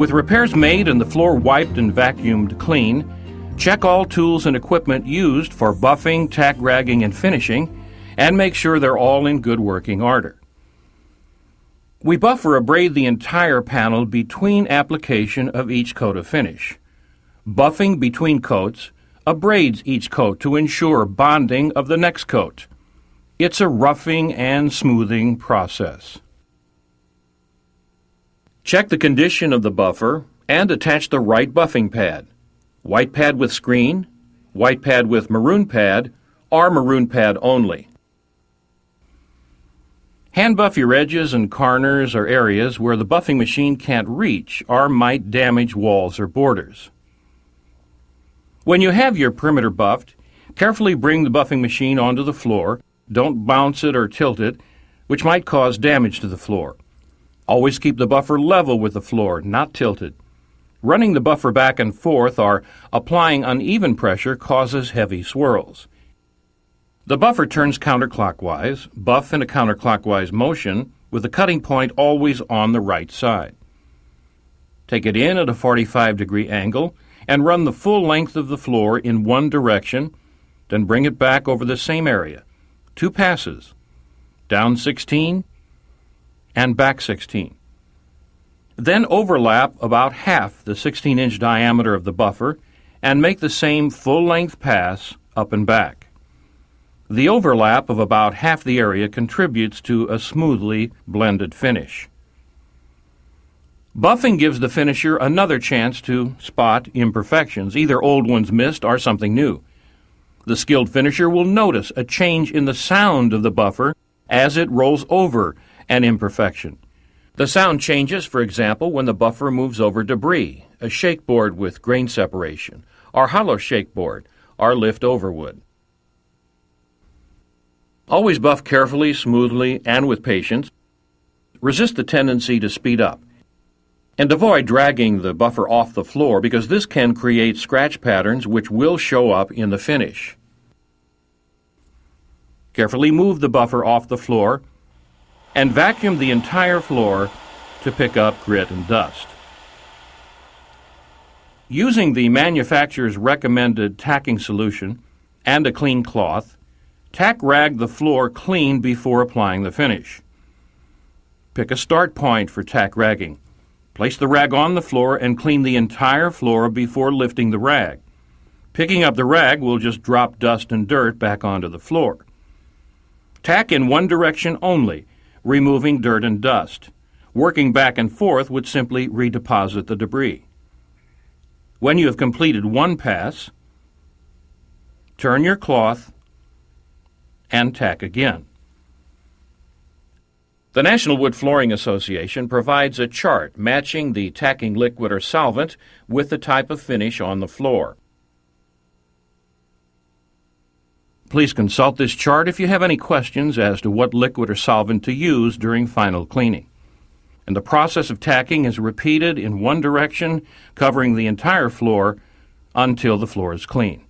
With repairs made and the floor wiped and vacuumed clean, check all tools and equipment used for buffing, tack ragging, and finishing, and make sure they're all in good working order. We buff or abrade the entire panel between application of each coat of finish. Buffing between coats abrades each coat to ensure bonding of the next coat. It's a roughing and smoothing process. Check the condition of the buffer and attach the right buffing pad. White pad with screen, white pad with maroon pad, or maroon pad only. Hand buff your edges and corners or areas where the buffing machine can't reach or might damage walls or borders. When you have your perimeter buffed, carefully bring the buffing machine onto the floor. Don't bounce it or tilt it, which might cause damage to the floor. Always keep the buffer level with the floor, not tilted. Running the buffer back and forth or applying uneven pressure causes heavy swirls. The buffer turns counterclockwise, buff in a counterclockwise motion, with the cutting point always on the right side. Take it in at a 45-degree angle and run the full length of the floor in one direction, then bring it back over the same area. 2 passes, down 16 and back 16. Then overlap about half the 16-inch diameter of the buffer and make the same full-length pass up and back. The overlap of about half the area contributes to a smoothly blended finish. Buffing gives the finisher another chance to spot imperfections, either old ones missed or something new. The skilled finisher will notice a change in the sound of the buffer as it rolls over an imperfection. The sound changes, for example, when the buffer moves over debris, a shakeboard with grain separation, or hollow shakeboard, or lift-over wood. Always buff carefully, smoothly, and with patience. Resist the tendency to speed up. And avoid dragging the buffer off the floor because this can create scratch patterns which will show up in the finish. Carefully move the buffer off the floor and vacuum the entire floor to pick up grit and dust. Using the manufacturer's recommended tacking solution and a clean cloth, tack rag the floor clean before applying the finish. Pick a start point for tack ragging. Place the rag on the floor and clean the entire floor before lifting the rag. Picking up the rag will just drop dust and dirt back onto the floor. Tack in one direction only, removing dirt and dust. Working back and forth would simply redeposit the debris. When you have completed one pass, turn your cloth and tack again. The National Wood Flooring Association provides a chart matching the tacking liquid or solvent with the type of finish on the floor. Please consult this chart if you have any questions as to what liquid or solvent to use during final cleaning. And the process of tacking is repeated in one direction, covering the entire floor until the floor is clean.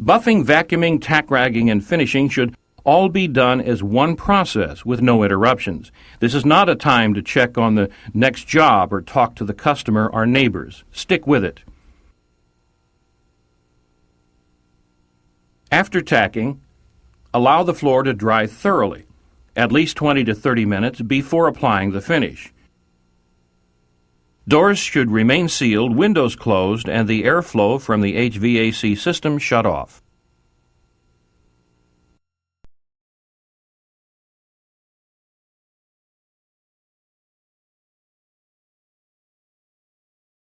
Buffing, vacuuming, tack ragging, and finishing should all be done as one process with no interruptions. This is not a time to check on the next job or talk to the customer or neighbors. Stick with it. After tacking, allow the floor to dry thoroughly, at least 20 to 30 minutes before applying the finish. Doors should remain sealed, windows closed, and the airflow from the HVAC system shut off.